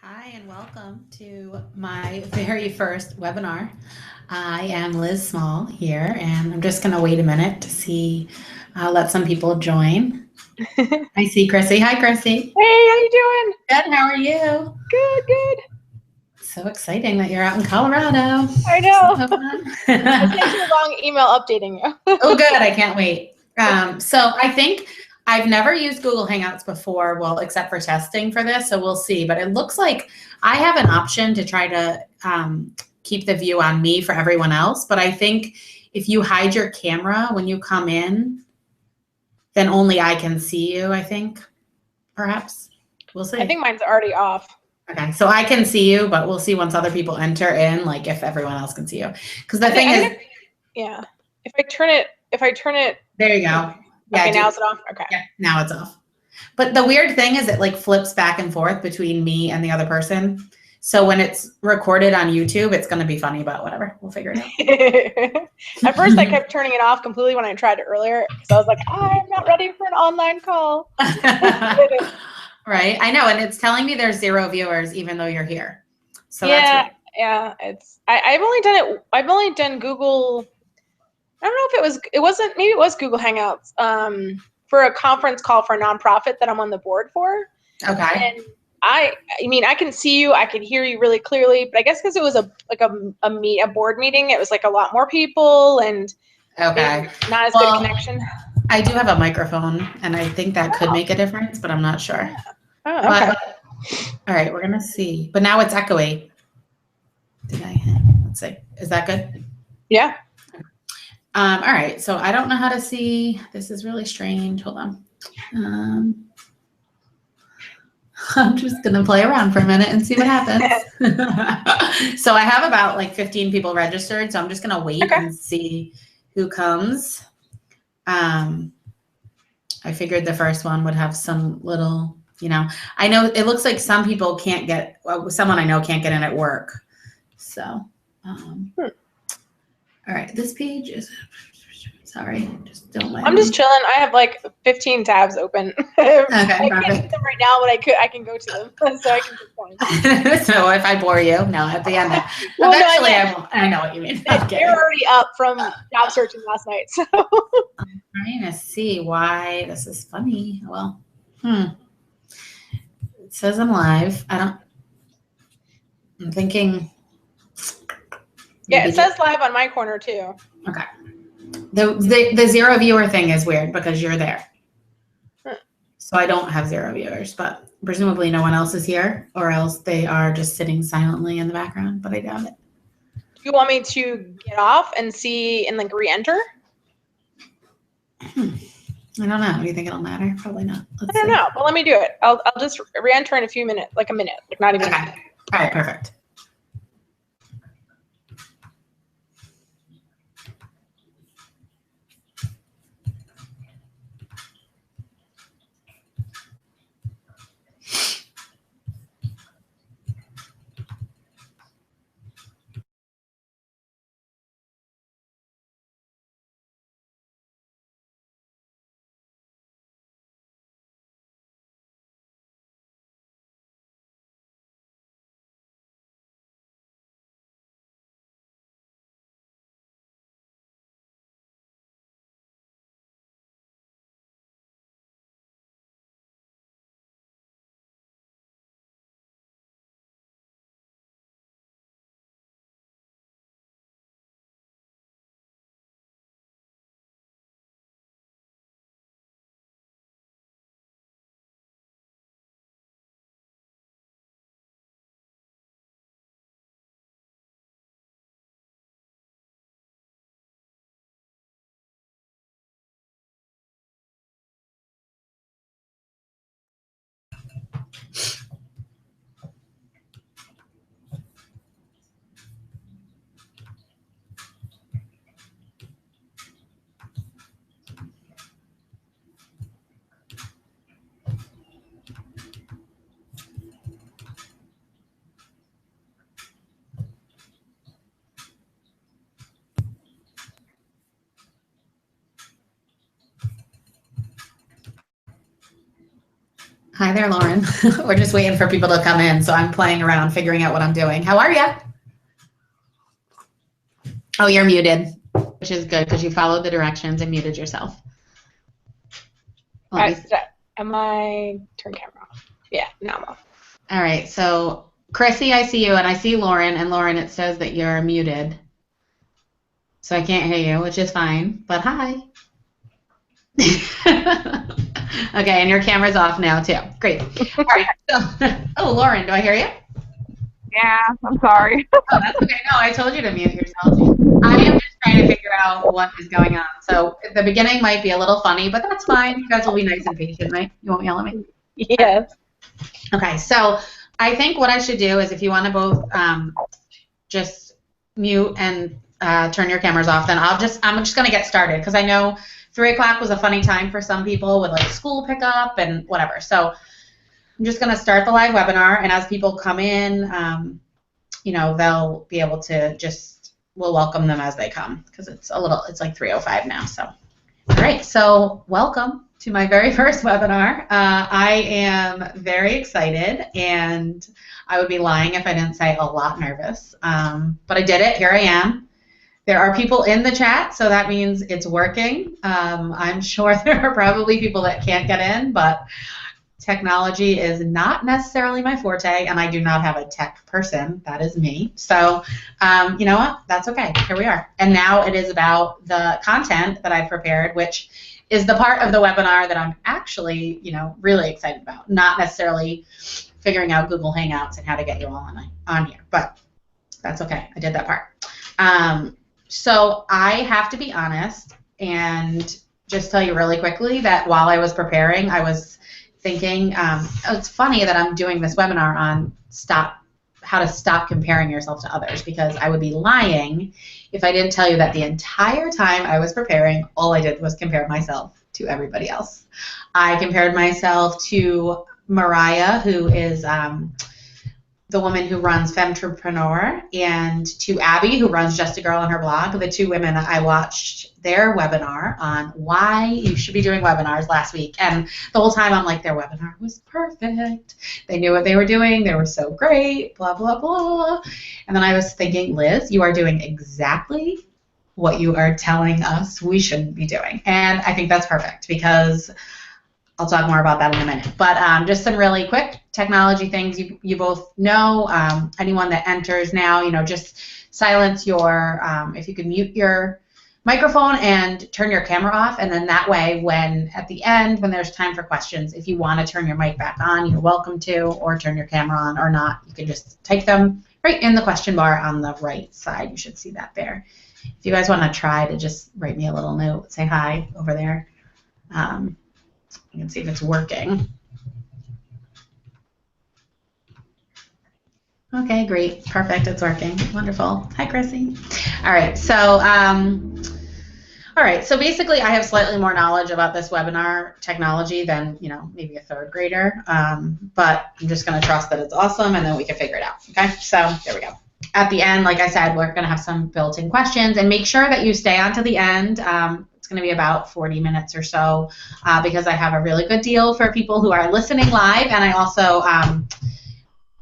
Hi, and welcome to my very first webinar. I am Liz Small here, and I'm just going to wait a minute to see, let some people join. I see Chrissy. Hi, Chrissy. Hey, how you doing? Good. How are you? Good, good. So exciting that you're out in Colorado. I know. So I sent you a long email updating you. Oh, good. I can't wait. So I think I've never used Google Hangouts before, well, except for testing for this. So we'll see. But it looks like I have an option to try to keep the view on me for everyone else. But I think if you hide your camera when you come in, then only I can see you, I think, perhaps. We'll see. I think mine's already off. Okay, so I can see you, but we'll see once other people enter in, like if everyone else can see you. Because the thing is, yeah. If I turn it. There you go. Okay, now it's off. Okay. Yeah, now it's off. But the weird thing is it like flips back and forth between me and the other person. So when it's recorded on YouTube, it's going to be funny, but whatever. We'll figure it out. At first, I kept turning it off completely when I tried it earlier because I was like, I'm not ready for an online call. Right. I know. And it's telling me there's 0 viewers, even though you're here. So yeah, that's weird. yeah. I've only done Google. I don't know if maybe it was Google Hangouts for a conference call for a nonprofit that I'm on the board for. Okay. And I mean, I can see you, I can hear you really clearly, but I guess because it was a board meeting, it was like a lot more people and okay, not as good connection. I do have a microphone, and I think that could make a difference, but I'm not sure. Oh, okay. But, all right, we're gonna see. But now it's echoey. Let's see. Is that good? Yeah. All right, so I don't know how to see. This is really strange. Hold on. I'm just gonna play around for a minute and see what happens. So I have about like 15 people registered, so I'm just gonna wait and see who comes. I figured the first one would have some little, I know it looks like some people can't get, someone I know can't get in at work. So, all right, this page is, sorry, just don't mind. I'm just chilling. I have like 15 tabs open. Okay, I can't see them right now, but I can go to them, so I can just point. So if I bore you, no, at the end, well, eventually no, I won't. I know what you mean. They're already up from job searching last night, so. I'm trying to see why this is funny. Well, it says I'm live. I'm thinking. Yeah, it says live on my corner too. Okay. The 0 viewer thing is weird because you're there. So I don't have 0 viewers, but presumably no one else is here, or else they are just sitting silently in the background, but I doubt it. Do you want me to get off and see and like re-enter? I don't know. Do you think it'll matter? Probably not. I don't know. Well, let me do it. I'll just re-enter in a minute, like not even a minute. All right, perfect. Hi there, Lauren. We're just waiting for people to come in, so I'm playing around figuring out what I'm doing. How are you? Oh, you're muted, which is good because you followed the directions and muted yourself. Am I turn camera off? Yeah, now I'm off. All right, so Chrissy, I see you, and I see Lauren, and Lauren, it says that you're muted. So I can't hear you, which is fine, but hi. Okay, and your camera's off now too. Great. All right. So, oh, Lauren, do I hear you? Yeah, I'm sorry. Oh, that's okay. No, I told you to mute yourself. I am just trying to figure out what is going on. So the beginning might be a little funny, but that's fine. You guys will be nice and patient, right? You won't yell at me? Yes. Okay, so I think what I should do is if you want to both just mute and turn your cameras off, then I'm just going to get started because I know 3 o'clock was a funny time for some people with like school pickup and whatever. So I'm just going to start the live webinar, and as people come in, you know, they'll be able to we'll welcome them as they come because it's like 3:05 now. So, all right, so welcome to my very first webinar. I am very excited, and I would be lying if I didn't say a lot nervous, but I did it. Here I am. There are people in the chat, so that means it's working. I'm sure there are probably people that can't get in, but technology is not necessarily my forte, and I do not have a tech person. That is me. So, you know what? That's okay. Here we are. And now it is about the content that I've prepared, which is the part of the webinar that I'm actually, you know, really excited about. Not necessarily figuring out Google Hangouts and how to get you all on here, but that's okay. I did that part. So I have to be honest and just tell you really quickly that while I was preparing, I was thinking, it's funny that I'm doing this webinar on how to stop comparing yourself to others, because I would be lying if I didn't tell you that the entire time I was preparing, all I did was compare myself to everybody else. I compared myself to Mariah, who is the woman who runs Femtrepreneur, and to Abby, who runs Just a Girl on her blog, the two women that I watched their webinar on why you should be doing webinars last week. And the whole time I'm like, their webinar was perfect. They knew what they were doing. They were so great, blah, blah, blah. And then I was thinking, Liz, you are doing exactly what you are telling us we shouldn't be doing. And I think that's perfect because I'll talk more about that in a minute. But just some really quick technology things you both know. Anyone that enters now, you know, just silence your, if you could mute your microphone and turn your camera off, and then that way when at the end, when there's time for questions, if you want to turn your mic back on, you're welcome to, or turn your camera on or not. You can just type them right in the question bar on the right side. You should see that there. If you guys want to try to just write me a little note, say hi over there. You can see if it's working. Okay, great, perfect, it's working, wonderful. Hi, Chrissy. All right, so basically I have slightly more knowledge about this webinar technology than, you know, maybe a third grader, but I'm just going to trust that it's awesome, and then we can figure it out. Okay, so there we go. At the end, like I said, we're going to have some built-in questions, and make sure that you stay on to the end. It's going to be about 40 minutes or so because I have a really good deal for people who are listening live, and I also,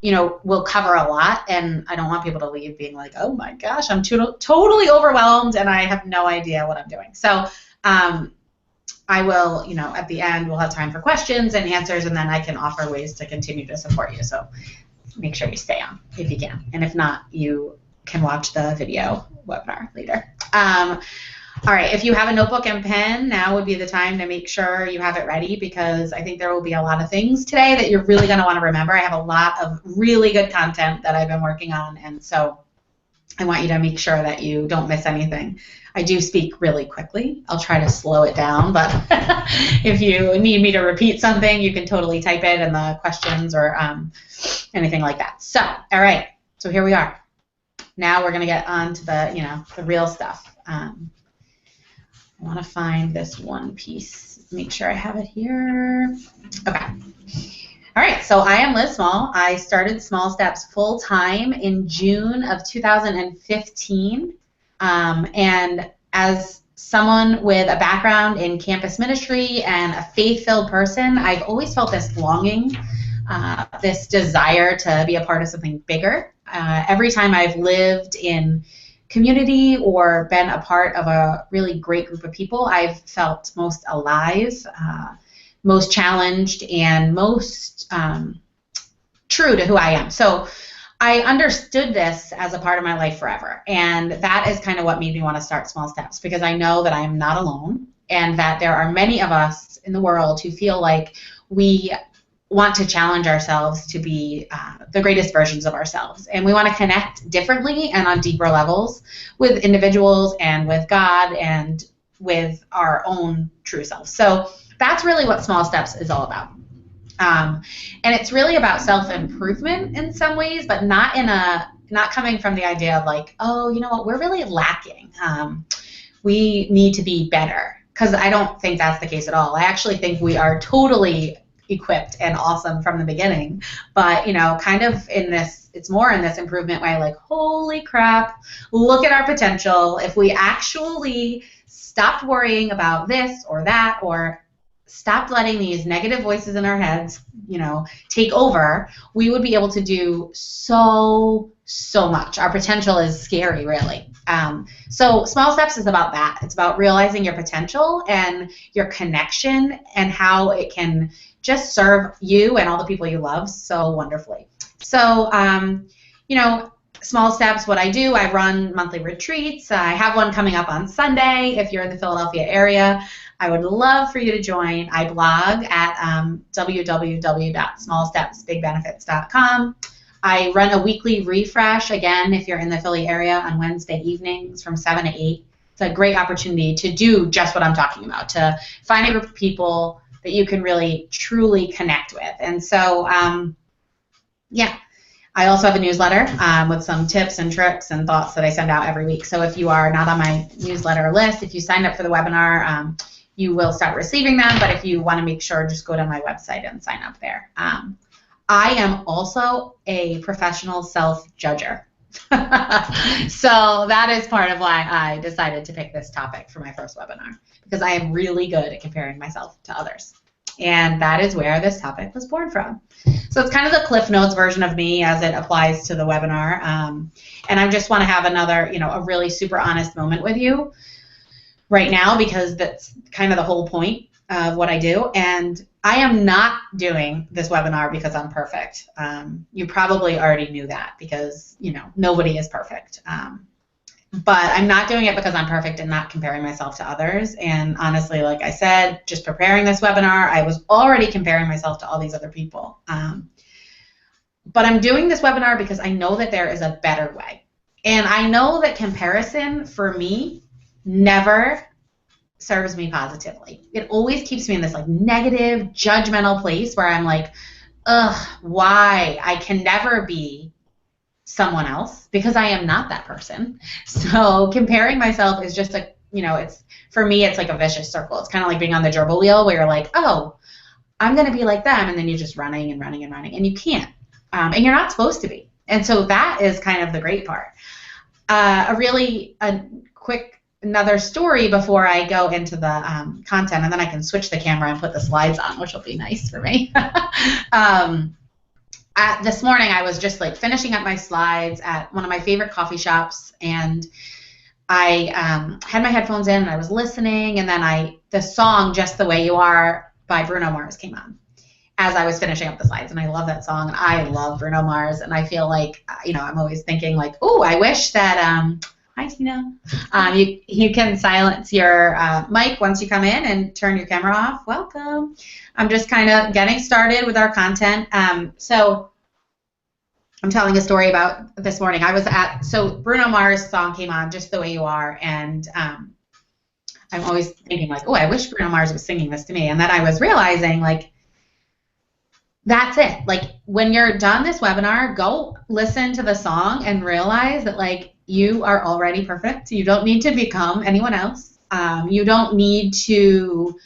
you know, will cover a lot, and I don't want people to leave being like, oh my gosh, I'm totally overwhelmed and I have no idea what I'm doing. So I will, you know, at the end we'll have time for questions and answers, and then I can offer ways to continue to support you. So make sure you stay on if you can, and if not, you can watch the video webinar later. All right, if you have a notebook and pen, now would be the time to make sure you have it ready, because I think there will be a lot of things today that you're really going to want to remember. I have a lot of really good content that I've been working on, and so I want you to make sure that you don't miss anything. I do speak really quickly. I'll try to slow it down, but if you need me to repeat something, you can totally type it in the questions or anything like that. So, all right, so here we are. Now we're going to get on to the, you know, the real stuff. I want to find this one piece. Make sure I have it here. Okay. All right, so I am Liz Small. I started Small Steps full-time in June of 2015. And as someone with a background in campus ministry and a faith-filled person, I've always felt this longing, this desire to be a part of something bigger. Every time I've lived in community or been a part of a really great group of people, I've felt most alive, most challenged, and most true to who I am. So I understood this as a part of my life forever, and that is kind of what made me want to start Small Steps, because I know that I am not alone and that there are many of us in the world who feel like we want to challenge ourselves to be the greatest versions of ourselves, and we want to connect differently and on deeper levels with individuals and with God and with our own true self. So that's really what Small Steps is all about. And it's really about self-improvement in some ways, but not coming from the idea of like, oh, you know what, we're really lacking. We need to be better, because I don't think that's the case at all. I actually think we are totally equipped and awesome from the beginning, but kind of in this, it's more in this improvement way, like, holy crap, look at our potential. If we actually stopped worrying about this or that, or stopped letting these negative voices in our heads, take over, we would be able to do so much. Our potential is scary, really. So Small Steps is about that. It's about realizing your potential and your connection and how it can just serve you and all the people you love so wonderfully. So, Small Steps, what I do, I run monthly retreats. I have one coming up on Sunday. If you're in the Philadelphia area, I would love for you to join. I blog at www.smallstepsbigbenefits.com. I run a weekly refresh, again, if you're in the Philly area, on Wednesday evenings from 7 to 8. It's a great opportunity to do just what I'm talking about, to find a group of people that you can really, truly connect with. And so, I also have a newsletter with some tips and tricks and thoughts that I send out every week. So if you are not on my newsletter list, if you signed up for the webinar, you will start receiving them. But if you want to make sure, just go to my website and sign up there. I am also a professional self-judger. So that is part of why I decided to pick this topic for my first webinar, because I am really good at comparing myself to others. And that is where this topic was born from. So it's kind of the Cliff Notes version of me as it applies to the webinar. And I just want to have another, a really super honest moment with you right now, because that's kind of the whole point of what I do. And I am not doing this webinar because I'm perfect. You probably already knew that, because, nobody is perfect. But I'm not doing it because I'm perfect and not comparing myself to others. And honestly, like I said, just preparing this webinar, I was already comparing myself to all these other people. But I'm doing this webinar because I know that there is a better way. And I know that comparison, for me, never serves me positively. It always keeps me in this like negative, judgmental place where I'm like, ugh, why? I can never be someone else, because I am not that person. So comparing myself is just it's, for me, it's like a vicious circle. It's kind of like being on the gerbil wheel, where you're like, oh, I'm going to be like them, and then you're just running and running and running, and you can't. And you're not supposed to be. And so that is kind of the great part. A quick another story before I go into the content, and then I can switch the camera and put the slides on, which will be nice for me. This morning, I was just like finishing up my slides at one of my favorite coffee shops, and I had my headphones in and I was listening, and then the song "Just the Way You Are" by Bruno Mars came on as I was finishing up the slides, and I love that song, and I love Bruno Mars, and I feel like I'm always thinking like, oh, I wish that hi Tina, you can silence your mic once you come in and turn your camera off. Welcome. I'm just kind of getting started with our content. So I'm telling a story about this morning. So Bruno Mars' song came on, "Just the Way You Are," and I'm always thinking like, oh, I wish Bruno Mars was singing this to me. And then I was realizing like, that's it. Like, when you're done this webinar, go listen to the song and realize that like, you are already perfect. You don't need to become anyone else. You don't need to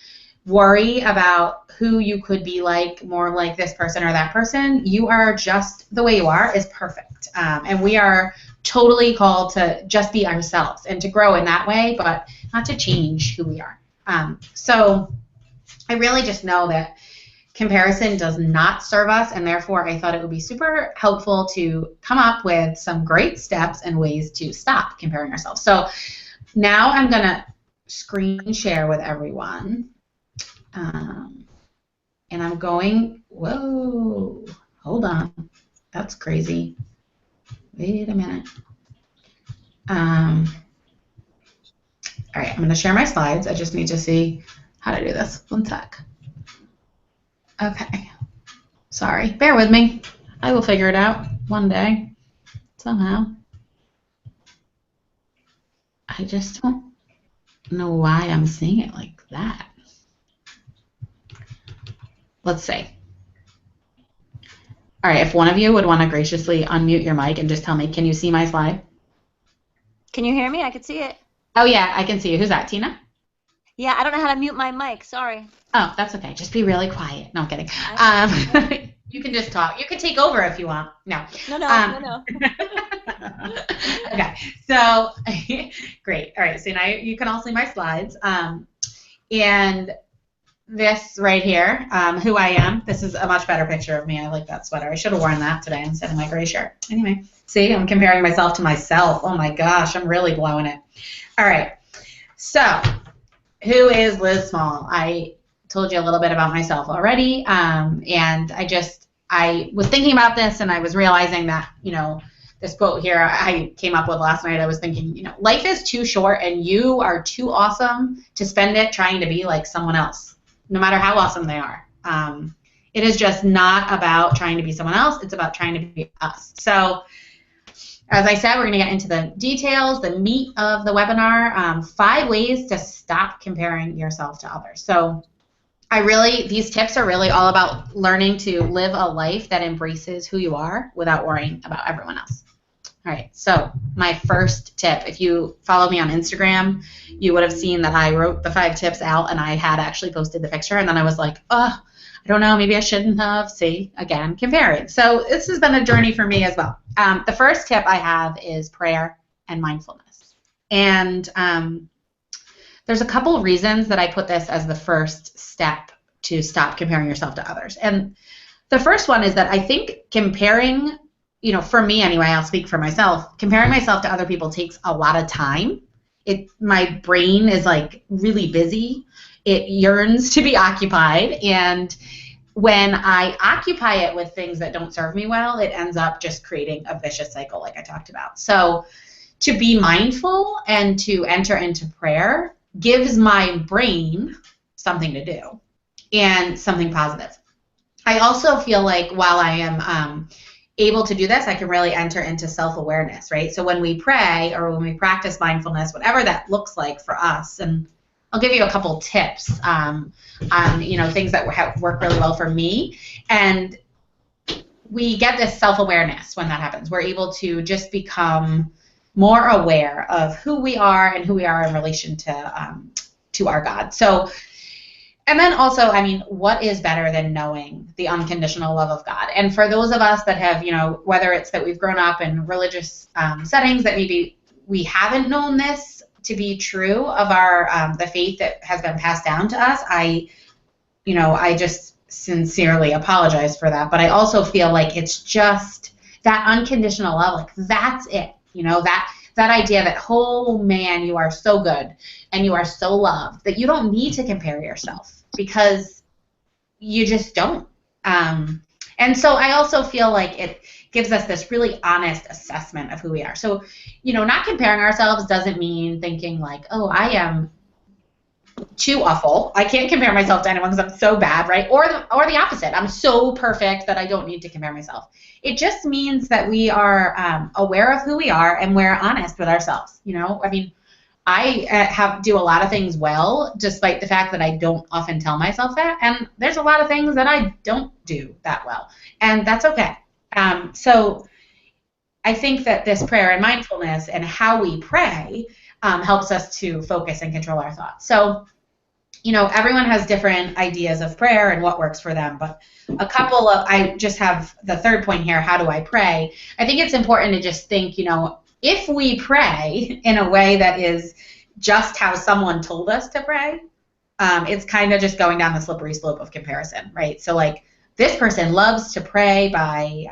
worry about who you could be like, more like this person or that person. You are just the way you are is perfect. And we are totally called to just be ourselves and to grow in that way, but not to change who we are. So I really just know that comparison does not serve us, and therefore I thought it would be super helpful to come up with some great steps and ways to stop comparing ourselves. So now I'm going to screen share with everyone. And I'm going, whoa, hold on. That's crazy. Wait a minute. All right, I'm going to share my slides. I just need to see how to do this. One sec. Okay. Sorry. Bear with me. I will figure it out one day, somehow. I just don't know why I'm seeing it like that. Let's see. All right, if one of you would want to graciously unmute your mic and just tell me, can you see my slide? Can you hear me? I can see it. Oh, yeah, I can see you. Who's that, Tina? Yeah, I don't know how to mute my mic. Sorry. Oh, that's okay. Just be really quiet. No, I'm kidding. You can just talk. You can take over if you want. No. No. Okay. So, great. All right. So now you can all see my slides. And this right here, who I am. This is a much better picture of me. I like that sweater. I should have worn that today instead of my gray shirt. Anyway, see, I'm comparing myself to myself. Oh my gosh, I'm really blowing it. All right. So, who is Liz Small? I told you a little bit about myself already, and I was thinking about this, and I was realizing that, this quote here I came up with last night. I was thinking, life is too short, and you are too awesome to spend it trying to be like someone else, no matter how awesome they are. It is just not about trying to be someone else. It's about trying to be us. So, as I said, we're going to get into the details, the meat of the webinar, 5 ways to stop comparing yourself to others. So these tips are really all about learning to live a life that embraces who you are without worrying about everyone else. All right, so my first tip, if you follow me on Instagram, you would have seen that I wrote the 5 tips out, and I had actually posted the picture, and then I was like, oh, I don't know, maybe I shouldn't have. See, again, comparing. So this has been a journey for me as well. The first tip I have is prayer and mindfulness. And there's a couple reasons that I put this as the first step to stop comparing yourself to others. And the first one is that I think comparing, for me anyway, I'll speak for myself, comparing myself to other people takes a lot of time. My brain is like really busy. It yearns to be occupied, and when I occupy it with things that don't serve me well, it ends up just creating a vicious cycle like I talked about. So to be mindful and to enter into prayer gives my brain something to do and something positive. I also feel like while I am able to do this, I can really enter into self-awareness, right? So when we pray or when we practice mindfulness, whatever that looks like for us, and I'll give you a couple tips on things that work really well for me, and we get this self-awareness when that happens. We're able to just become more aware of who we are and who we are in relation to our God. So, and then also, what is better than knowing the unconditional love of God? And for those of us that have, whether it's that we've grown up in religious settings that maybe we haven't known this to be true of our the faith that has been passed down to us, I just sincerely apologize for that. But I also feel like it's just that unconditional love, like that's it. That idea that, oh man, you are so good and you are so loved that you don't need to compare yourself because you just don't. And so I also feel like it gives us this really honest assessment of who we are. So, not comparing ourselves doesn't mean thinking like, oh, I am too awful. I can't compare myself to anyone because I'm so bad, right? Or the opposite. I'm so perfect that I don't need to compare myself. It just means that we are aware of who we are and we're honest with ourselves. I do a lot of things well, despite the fact that I don't often tell myself that. And there's a lot of things that I don't do that well, and that's okay. So I think that this prayer and mindfulness and how we pray helps us to focus and control our thoughts. So everyone has different ideas of prayer and what works for them, but I just have the third point here, how do I pray? I think it's important to just think, if we pray in a way that is just how someone told us to pray, it's kind of just going down the slippery slope of comparison, right? So like this person loves to pray by,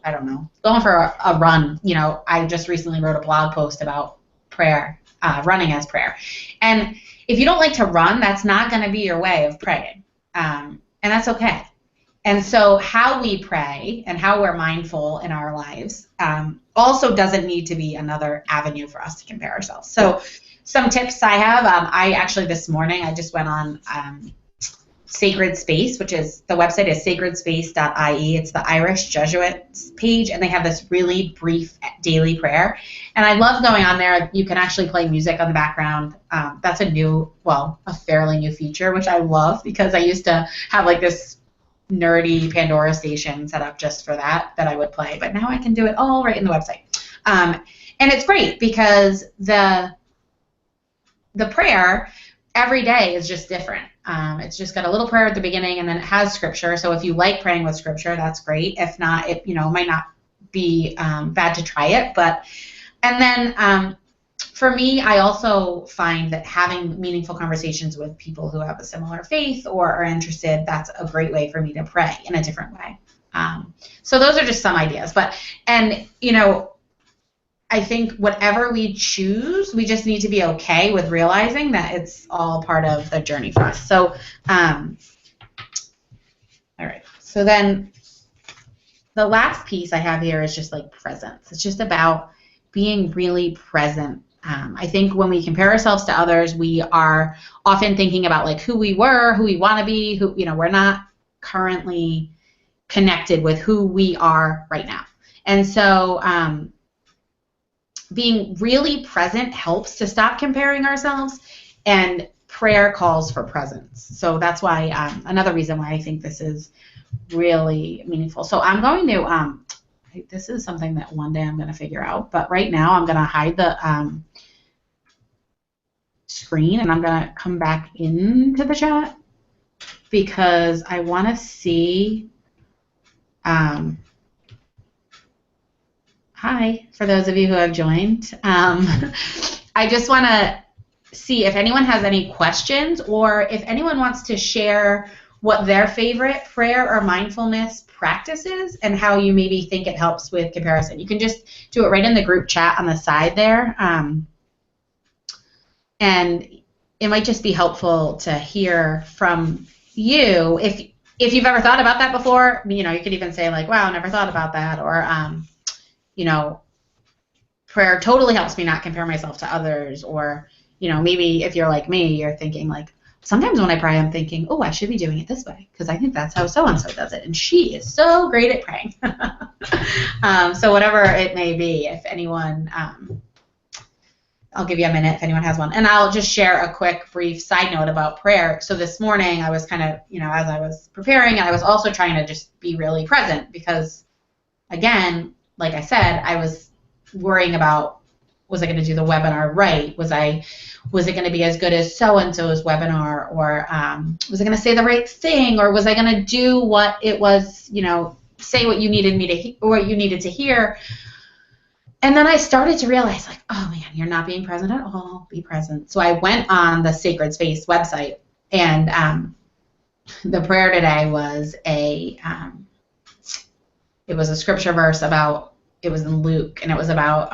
I don't know, going for a run. I just recently wrote a blog post about prayer, running as prayer. And if you don't like to run, that's not going to be your way of praying. And that's okay. And so how we pray and how we're mindful in our lives also doesn't need to be another avenue for us to compare ourselves. So some tips I have, I actually this morning, I just went on Sacred Space, which is, the website is sacredspace.ie. It's the Irish Jesuits page, and they have this really brief daily prayer. And I love going on there. You can actually play music on the background. That's a fairly new feature, which I love, because I used to have like this nerdy Pandora station set up just for that I would play. But now I can do it all right in the website. And it's great because the prayer every day is just different. It's just got a little prayer at the beginning, and then it has scripture. So if you like praying with scripture, that's great. If not, it might not be bad to try it. And then for me, I also find that having meaningful conversations with people who have a similar faith or are interested, that's a great way for me to pray in a different way. So those are just some ideas. I think whatever we choose, we just need to be okay with realizing that it's all part of the journey for us. So, all right. So then the last piece I have here is just like presence. It's just about being really present. I think when we compare ourselves to others, we are often thinking about like who we were, who we want to be, we're not currently connected with who we are right now. And so, being really present helps to stop comparing ourselves, and prayer calls for presence. So that's why, another reason why I think this is really meaningful. So I'm going to, this is something that one day I'm going to figure out, but right now I'm going to hide the screen, and I'm going to come back into the chat because I want to see, hi, for those of you who have joined. I just want to see if anyone has any questions, or if anyone wants to share what their favorite prayer or mindfulness practice is and how you maybe think it helps with comparison. You can just do it right in the group chat on the side there. And it might just be helpful to hear from you. If you've ever thought about that before, you could even say like, wow, never thought about that, or prayer totally helps me not compare myself to others, or, maybe if you're like me, you're thinking like, sometimes when I pray, I'm thinking, oh, I should be doing it this way because I think that's how so-and-so does it, and she is so great at praying. So whatever it may be, if anyone, I'll give you a minute if anyone has one, and I'll just share a quick, brief side note about prayer. So this morning, I was kind of, as I was preparing, and I was also trying to just be really present because, again, like I said, I was worrying about, was I going to do the webinar right? Was it going to be as good as so-and-so's webinar? Or was I going to say the right thing? Or was I going to do what it was, say what you needed me to or what you needed to hear? And then I started to realize, like, oh man, you're not being present at all. Be present. So I went on the Sacred Space website, and the prayer today was a scripture verse about, it was in Luke, and it was about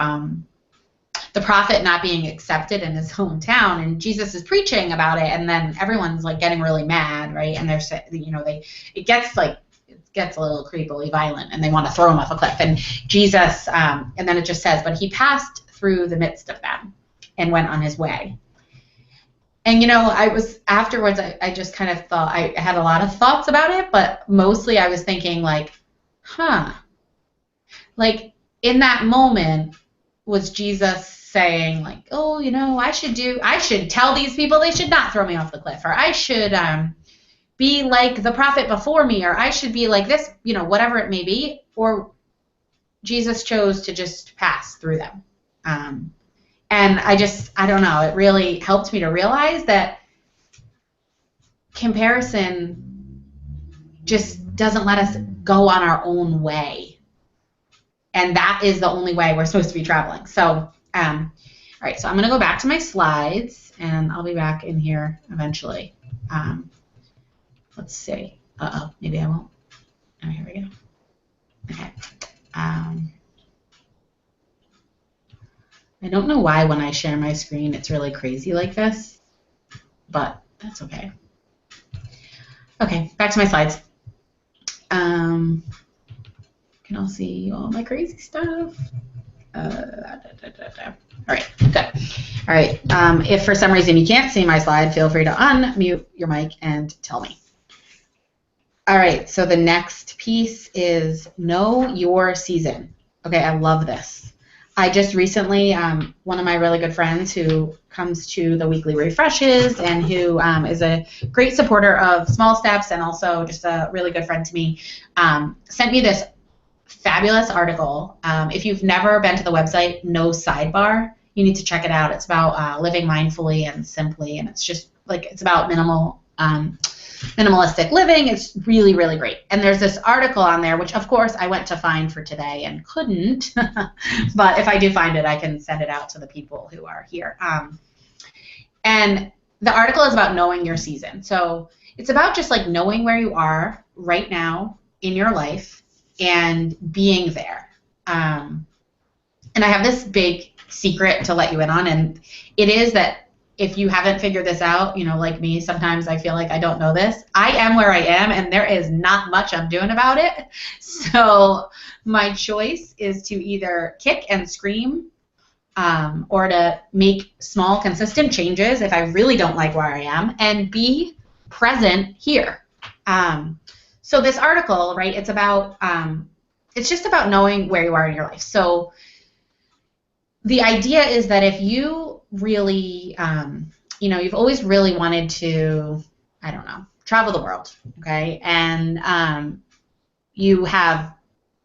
the prophet not being accepted in his hometown, and Jesus is preaching about it, and then everyone's like getting really mad, right? And they're, it gets a little creepily violent, and they want to throw him off a cliff. And Jesus, and then it just says, but he passed through the midst of them and went on his way. And afterwards, I just kind of thought, I had a lot of thoughts about it, but mostly I was thinking like, like in that moment, was Jesus saying like, oh, I should tell these people they should not throw me off the cliff, or I should be like the prophet before me, or I should be like this, whatever it may be, or Jesus chose to just pass through them. And I don't know, it really helped me to realize that comparison just doesn't let us go on our own way. And that is the only way we're supposed to be traveling. So, all right, so I'm going to go back to my slides, and I'll be back in here eventually. Let's see. Uh-oh, maybe I won't. Oh, here we go. Okay. I don't know why when I share my screen it's really crazy like this, but that's okay. Okay, back to my slides. Can all see all my crazy stuff? All right, good. All right, if for some reason you can't see my slide, feel free to unmute your mic and tell me. All right, so the next piece is know your season. Okay, I love this. I just recently, one of my really good friends who comes to the weekly refreshes and who is a great supporter of small steps and also just a really good friend to me, sent me this fabulous article. If you've never been to the website, No Sidebar, you need to check it out. It's about living mindfully and simply, and it's just like it's about minimalistic living. It's really, really great. And there's this article on there, which of course I went to find for today and couldn't, but if I do find it, I can send it out to the people who are here. And the article is about knowing your season. So it's about just like knowing where you are right now in your life and being there. And I have this big secret to let you in on, and it is that if you haven't figured this out, you know, like me, sometimes I feel like I don't know this. I am where I am, and there is not much I'm doing about it. So my choice is to either kick and scream or to make small, consistent changes if I really don't like where I am and be present here. So this article, right, it's about, it's just about knowing where you are in your life. So the idea is that if you really, you know, you've always really wanted to, I don't know, travel the world, okay? And you have,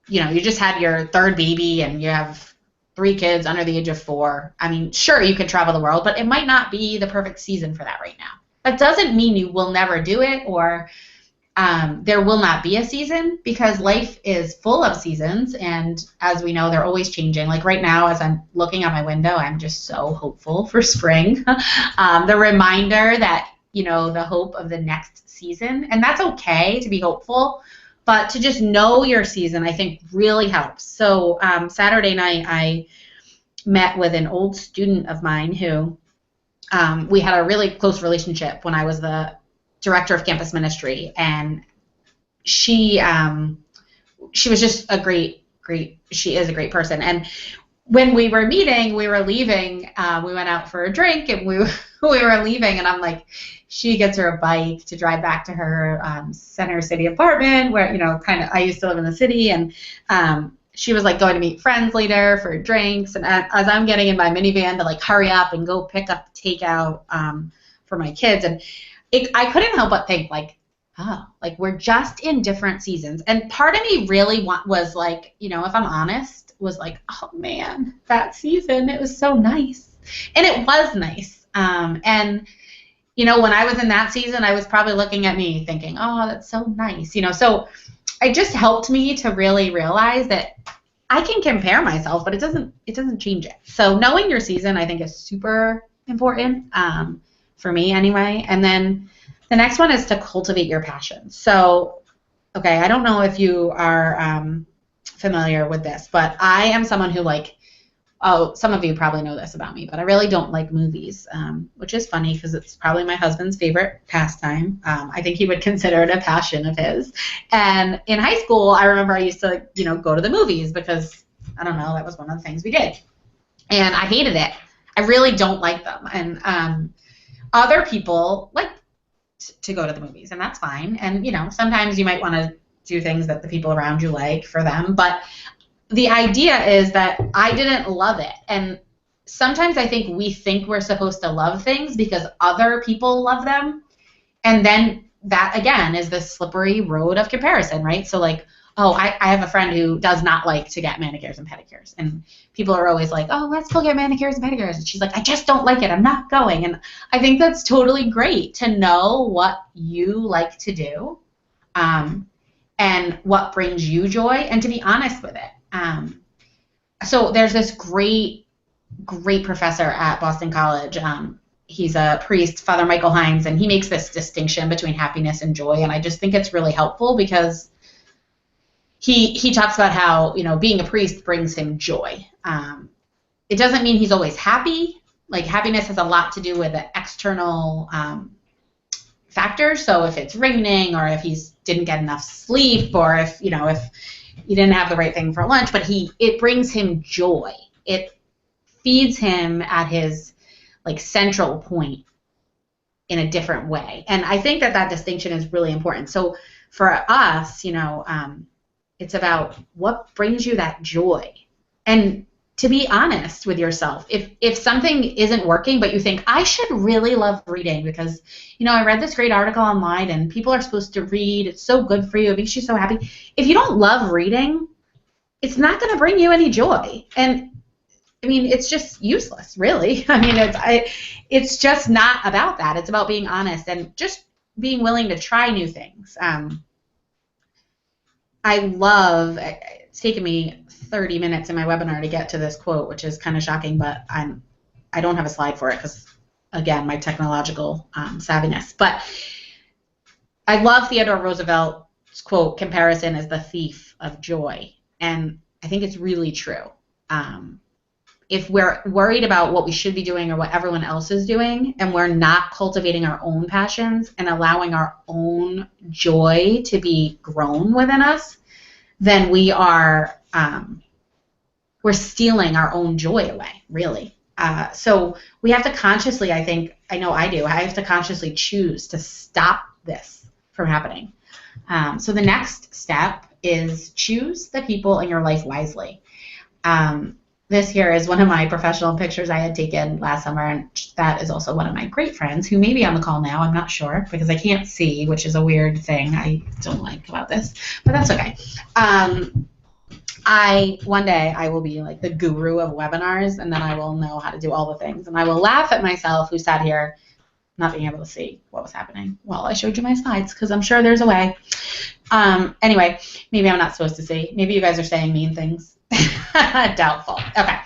you know, you just had your third baby and you have 3 kids under the age of 4. I mean, sure, you could travel the world, but it might not be the perfect season for that right now. That doesn't mean you will never do it or there will not be a season, because life is full of seasons, and as we know, they're always changing. Like right now, as I'm looking out my window, I'm just so hopeful for spring. The reminder that, you know, the hope of the next season, and that's okay to be hopeful, but to just know your season, I think really helps. So Saturday night, I met with an old student of mine who we had a really close relationship when I was the director of campus ministry, and she was just a great, she is a great person. And when we were meeting, we were leaving, we went out for a drink, and we were leaving, and I'm like, she gets her a bike to drive back to her Center City apartment where, you know, kind of, I used to live in the city, and she was like going to meet friends later for drinks, and as I'm getting in my minivan to like hurry up and go pick up takeout for my kids, and I couldn't help but think, like, oh, like we're just in different seasons. And part of me really was like, you know, if I'm honest, was like, oh man, that season, it was so nice. And it was nice. And, you know, when I was in that season, I was probably looking at me thinking, oh, that's so nice. You know, so it just helped me to really realize that I can compare myself, but it doesn't change it. So knowing your season, I think, is super important. For me anyway. And then the next one is to cultivate your passion. So, okay, I don't know if you are familiar with this, but I am someone who, like, oh, some of you probably know this about me, but I really don't like movies, which is funny because it's probably my husband's favorite pastime. I think he would consider it a passion of his. And in high school, I remember I used to, you know, go to the movies because, I don't know, that was one of the things we did. And I hated it. I really don't like them. And other people like to go to the movies, and that's fine. And, you know, sometimes you might want to do things that the people around you like for them. But the idea is that I didn't love it. And sometimes I think we think we're supposed to love things because other people love them. And then that, again, is the slippery road of comparison, right? So, like, oh, I have a friend who does not like to get manicures and pedicures. And people are always like, oh, let's go get manicures and pedicures. And she's like, I just don't like it. I'm not going. And I think that's totally great to know what you like to do and what brings you joy and to be honest with it. So there's this great professor at Boston College. He's a priest, Father Michael Hines, and he makes this distinction between happiness and joy. And I just think it's really helpful because he talks about how, being a priest brings him joy. It doesn't mean he's always happy. Like, happiness has a lot to do with the external factors. So if it's raining, or if he didn't get enough sleep, or if he didn't have the right thing for lunch, but it brings him joy. It feeds him at his central point in a different way. And I think that distinction is really important. So for us, it's about what brings you that joy, and to be honest with yourself. If something isn't working, but you think, I should really love reading because, I read this great article online and people are supposed to read. It's so good for you. It makes you so happy. If you don't love reading, it's not going to bring you any joy. And I mean, it's just useless, really. I mean, it's just not about that. It's about being honest and just being willing to try new things. It's taken me 30 minutes in my webinar to get to this quote, which is kind of shocking, but I don't have a slide for it because, again, my technological savviness. But I love Theodore Roosevelt's quote, comparison is the thief of joy. And I think it's really true. If we're worried about what we should be doing or what everyone else is doing, and we're not cultivating our own passions and allowing our own joy to be grown within us, then we're stealing our own joy away, really. So we have to consciously, I have to consciously choose to stop this from happening. So the next step is choose the people in your life wisely. This here is one of my professional pictures I had taken last summer, and that is also one of my great friends who may be on the call now. I'm not sure because I can't see, which is a weird thing I don't like about this, but that's okay. One day I will be like the guru of webinars, and then I will know how to do all the things, and I will laugh at myself who sat here not being able to see what was happening while I showed you my slides, because I'm sure there's a way. Anyway, maybe I'm not supposed to see. Maybe you guys are saying mean things. Doubtful. Okay.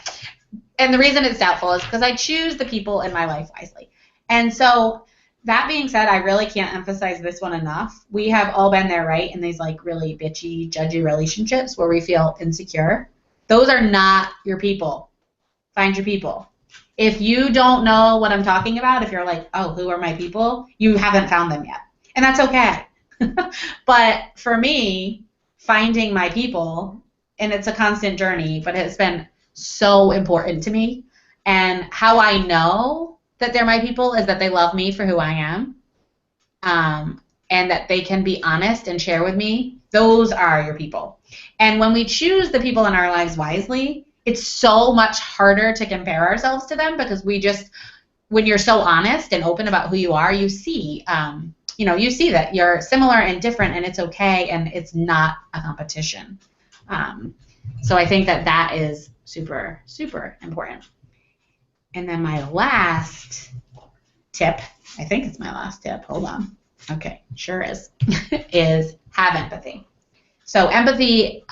And the reason it's doubtful is because I choose the people in my life wisely. And so that being said, I really can't emphasize this one enough. We have all been there, right? In these really bitchy, judgy relationships where we feel insecure. Those are not your people. Find your people. If you don't know what I'm talking about, if you're like, oh, who are my people? You haven't found them yet. And that's okay. But for me, finding my people, and it's a constant journey, but it's been so important to me. And how I know that they're my people is that they love me for who I am, and that they can be honest and share with me. Those are your people. And when we choose the people in our lives wisely, it's so much harder to compare ourselves to them, because when you're so honest and open about who you are, you see that you're similar and different, and it's okay, and it's not a competition. So I think that is super, super important. And then my last tip, I think it's my last tip, hold on. Okay, sure is, is have empathy. So empathy,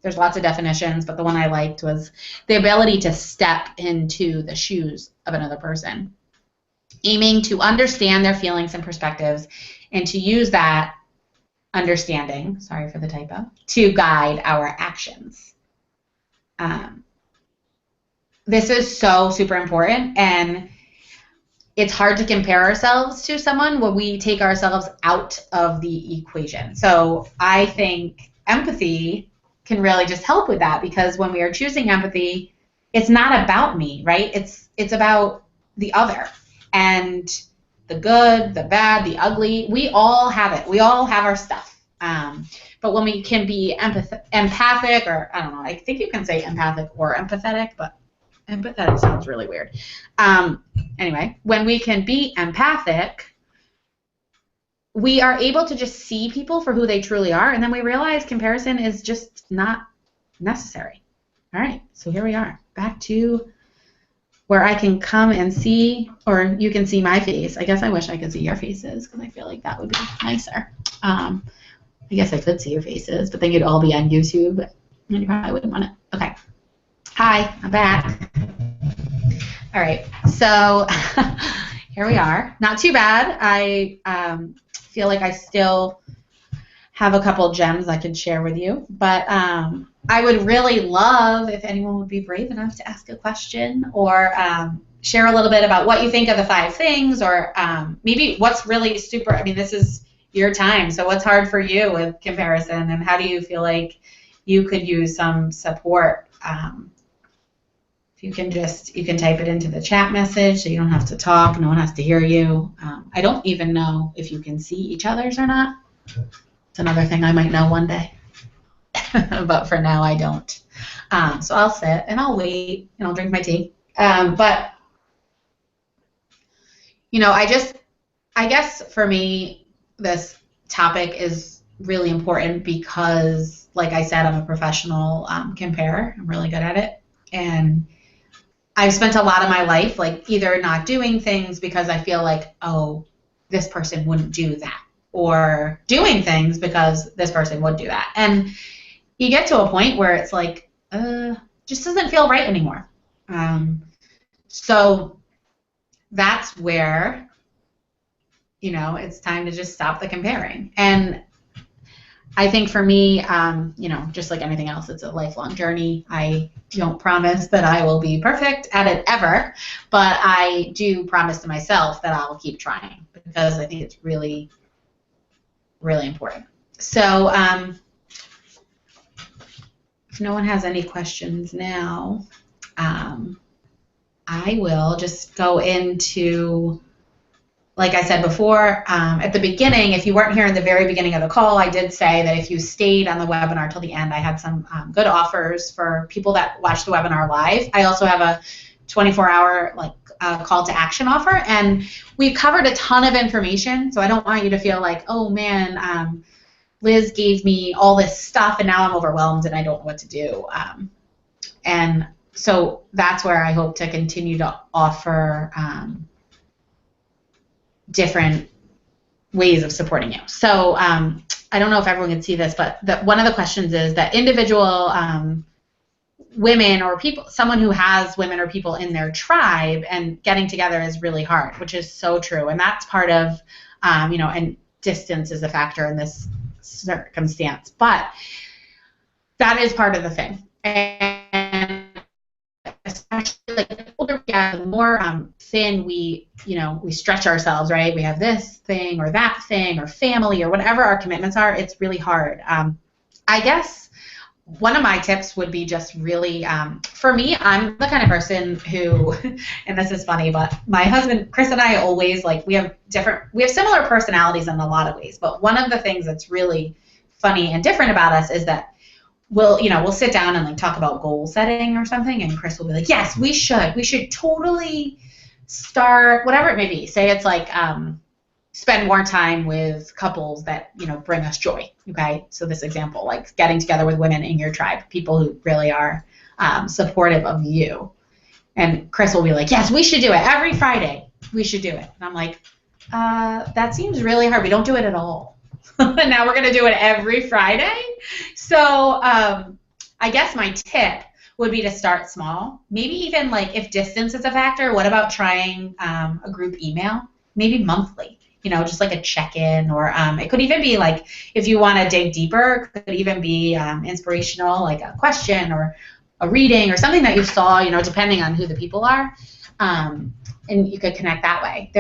there's lots of definitions, but the one I liked was the ability to step into the shoes of another person, aiming to understand their feelings and perspectives, and to use that understanding, sorry for the typo, to guide our actions. This is so super important, and it's hard to compare ourselves to someone when we take ourselves out of the equation. So I think empathy can really just help with that, because when we are choosing empathy, it's not about me, right? It's about the other, and the good, the bad, the ugly. We all have it. We all have our stuff. But when we can be empathic, or I don't know, I think you can say empathic or empathetic, but empathetic sounds really weird. Anyway, when we can be empathic, we are able to just see people for who they truly are, and then we realize comparison is just not necessary. All right, so here we are, back to where I can come and see, or you can see my face. I guess I wish I could see your faces because I feel like that would be nicer. I guess I could see your faces, but then you'd all be on YouTube, and you probably wouldn't want it. Okay. Hi, I'm back. All right, so here we are. Not too bad. I feel like I still have a couple gems I can share with you, but I would really love if anyone would be brave enough to ask a question or share a little bit about what you think of the 5 things, or maybe what's really super. I mean, this is your time, so what's hard for you with comparison, and how do you feel like you could use some support? You can type it into the chat message, so you don't have to talk. No one has to hear you. I don't even know if you can see each other's or not. It's another thing I might know one day, but for now I don't. So I'll sit and I'll wait and I'll drink my tea. But I guess for me, this topic is really important because, like I said, I'm a professional comparer. I'm really good at it, and I've spent a lot of my life like either not doing things because I feel like, oh, this person wouldn't do that, or doing things because this person would do that. And you get to a point where it's like, just doesn't feel right anymore. So that's where, it's time to just stop the comparing. And I think for me, just like anything else, it's a lifelong journey. I don't promise that I will be perfect at it ever, but I do promise to myself that I'll keep trying because I think it's really, really important. So if no one has any questions now, I will just go into, like I said before, at the beginning, if you weren't here in the very beginning of the call, I did say that if you stayed on the webinar till the end, I had some good offers for people that watched the webinar live. I also have a 24-hour call to action offer, and we've covered a ton of information, so I don't want you to feel like, oh man, Liz gave me all this stuff and now I'm overwhelmed and I don't know what to do. And so that's where I hope to continue to offer different ways of supporting you. So I don't know if everyone can see this, but one of the questions is that individual women or people, someone who has women or people in their tribe, and getting together is really hard, which is so true. And that's part of, and distance is a factor in this circumstance, but that is part of the thing. And especially like the older we get, the more thin we stretch ourselves, right? We have this thing or that thing or family or whatever our commitments are. It's really hard. I guess one of my tips would be just really, for me, I'm the kind of person who, and this is funny, but my husband, Chris, and I always, we have similar personalities in a lot of ways, but one of the things that's really funny and different about us is that we'll sit down and talk about goal setting or something, and Chris will be like, yes, we should totally start, whatever it may be. Say it's spend more time with couples that bring us joy. Okay, so this example, getting together with women in your tribe, people who really are supportive of you, and Chris will be like, yes, we should do it every Friday. We should do it. And I'm like, that seems really hard. We don't do it at all. And now we're gonna do it every Friday. So I guess my tip would be to start small. Maybe even if distance is a factor, what about trying a group email, maybe monthly? Just a check-in, or it could even be if you want to dig deeper, it could even be inspirational, like a question or a reading or something that you saw, depending on who the people are, and you could connect that way.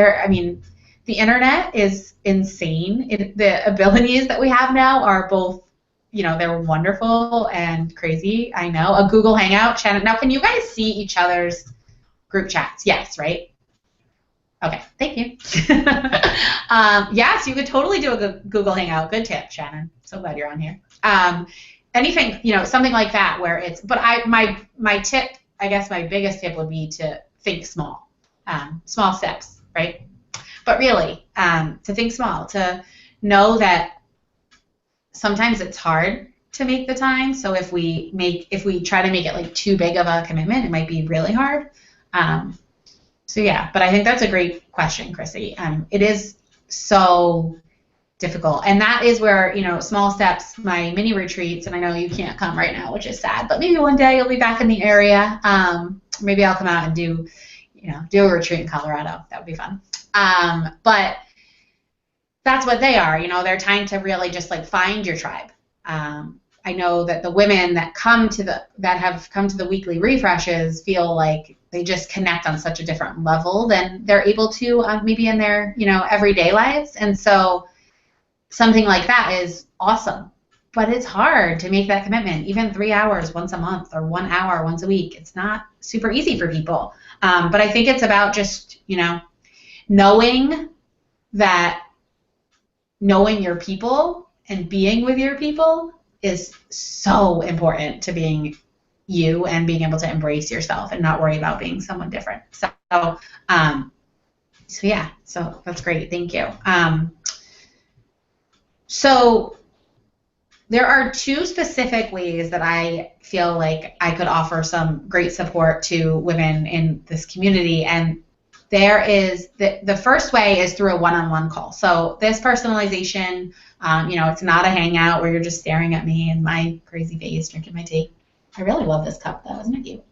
The internet is insane. The abilities that we have now are both, they're wonderful and crazy. I know. A Google Hangout, Shannon. Now, can you guys see each other's group chats? Yes, right? Okay, thank you. Yes, you could totally do a Google Hangout. Good tip, Shannon. So glad you're on here. Anything, something like that where it's, but my tip, I guess my biggest tip would be to think small. Small steps, right? But really, to think small, to know that sometimes it's hard to make the time. So if we try to make it like too big of a commitment, it might be really hard. So yeah, but I think that's a great question, Chrissy. It is so difficult, and that is where, you know, small steps, my mini retreats, and I know you can't come right now, which is sad, but maybe one day you'll be back in the area. Maybe I'll come out and do a retreat in Colorado. That would be fun. But that's what they are. You know, they're trying to really just like find your tribe. I know that the women that have come to the weekly refreshes feel like they just connect on such a different level than they're able to maybe in their, you know, everyday lives. And so something like that is awesome, but it's hard to make that commitment. Even 3 hours once a month or 1 hour once a week, it's not super easy for people. But I think it's about just, you know, knowing your people and being with your people is so important to being you and being able to embrace yourself and not worry about being someone different. So yeah, so that's great. Thank you. So there are 2 specific ways that I feel like I could offer some great support to women in this community, and there is the first way is through a one-on-one call. So this personalization, you know, it's not a hangout where you're just staring at me and my crazy face drinking my tea. I really love this cup though, isn't it cute?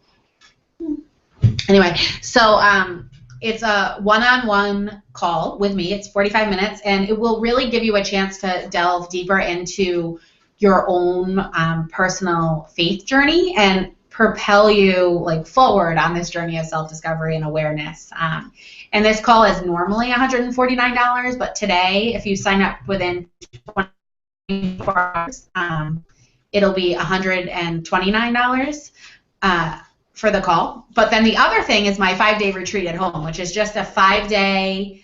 Anyway, so it's a one-on-one call with me. It's 45 minutes, and it will really give you a chance to delve deeper into your own personal faith journey and propel you like forward on this journey of self-discovery and awareness. And this call is normally $149, but today, if you sign up within 24 hours, it'll be $129 for the call. But then the other thing is my 5-day retreat at home, which is just a 5-day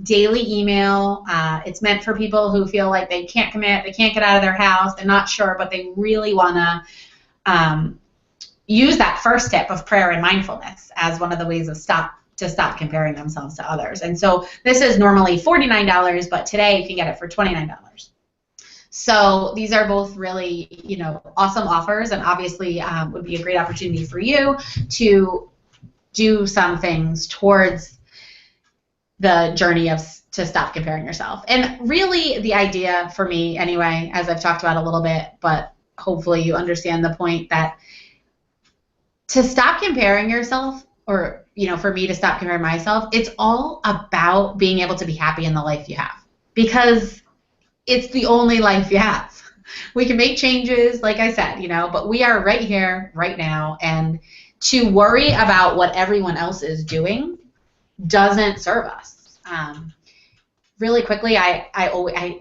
daily email. It's meant for people who feel like they can't commit, they can't get out of their house, they're not sure, but they really want to use that first tip of prayer and mindfulness as one of the ways of stop comparing themselves to others. And so this is normally $49, but today you can get it for $29. So these are both really, you know, awesome offers, and obviously would be a great opportunity for you to do some things towards the journey to stop comparing yourself. And really the idea for me anyway, as I've talked about a little bit, but hopefully you understand the point that to stop comparing yourself, or, you know, for me to stop comparing myself, it's all about being able to be happy in the life you have, because it's the only life you have. We can make changes, like I said, you know, but we are right here, right now, and to worry about what everyone else is doing doesn't serve us. Really quickly, I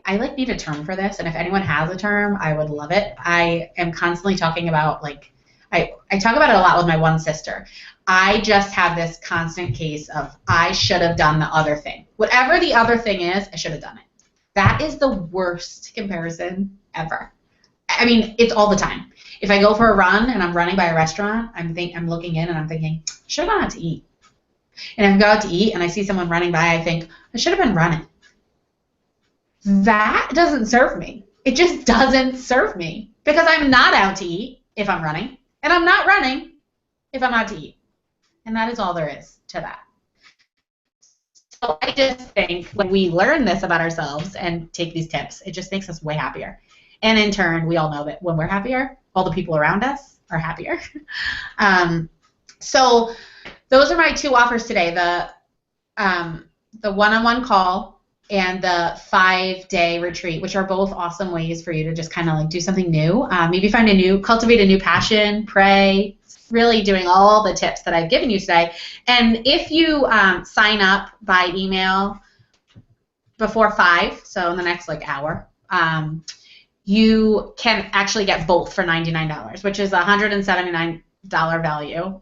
like need a term for this, and if anyone has a term, I would love it. I am constantly talking about, like, I talk about it a lot with my one sister. I just have this constant case of I should have done the other thing. Whatever the other thing is, I should have done it. That is the worst comparison ever. I mean, it's all the time. If I go for a run and I'm running by a restaurant, I'm looking in and I'm thinking, I should have gone out to eat. And if I go out to eat and I see someone running by, I think, I should have been running. That doesn't serve me. It just doesn't serve me, because I'm not out to eat if I'm running, and I'm not running if I'm out to eat. And that is all there is to that. So I just think when we learn this about ourselves and take these tips, it just makes us way happier. And in turn, we all know that when we're happier, all the people around us are happier. So those are my 2 offers today, the one-on-one call and the 5-day retreat, which are both awesome ways for you to just kind of like do something new. Maybe cultivate a new passion, pray, really doing all the tips that I've given you today. And if you sign up by email before 5, so in the next like hour, you can actually get both for $99, which is a $179 value.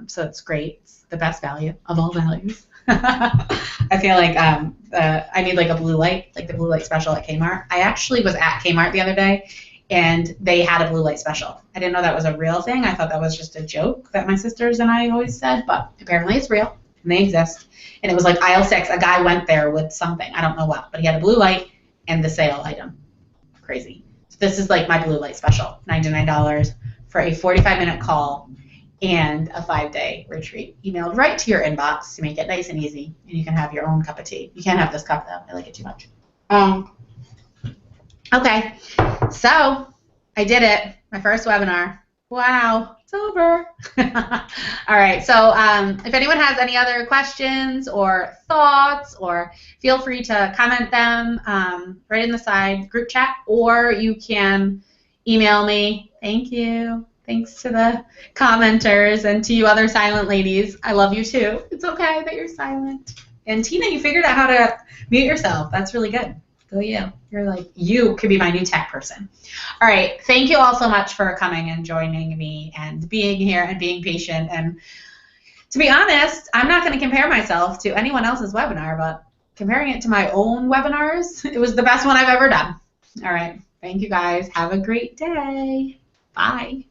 So it's great. It's the best value of all values. I feel like I need like a blue light, like the blue light special at Kmart. I actually was at Kmart the other day, and they had a blue light special. I didn't know that was a real thing. I thought that was just a joke that my sisters and I always said, but apparently it's real, and they exist. And it was like aisle 6. A guy went there with something. I don't know what, but he had a blue light. and the sale item. Crazy. So this is like my blue light special, $99 for a 45-minute call and a 5-day retreat emailed right to your inbox to make it nice and easy, and you can have your own cup of tea. You can't have this cup though. I like it too much. Okay, so I did it. My first webinar. Wow, it's over. All right, so if anyone has any other questions or thoughts, or feel free to comment them right in the side group chat, or you can email me. Thank you. Thanks to the commenters and to you other silent ladies. I love you too. It's okay that you're silent. And Tina, you figured out how to mute yourself. That's really good. Go you. You're like, you could be my new tech person. All right. Thank you all so much for coming and joining me and being here and being patient. And to be honest, I'm not going to compare myself to anyone else's webinar, but comparing it to my own webinars, it was the best one I've ever done. All right. Thank you guys. Have a great day. Bye.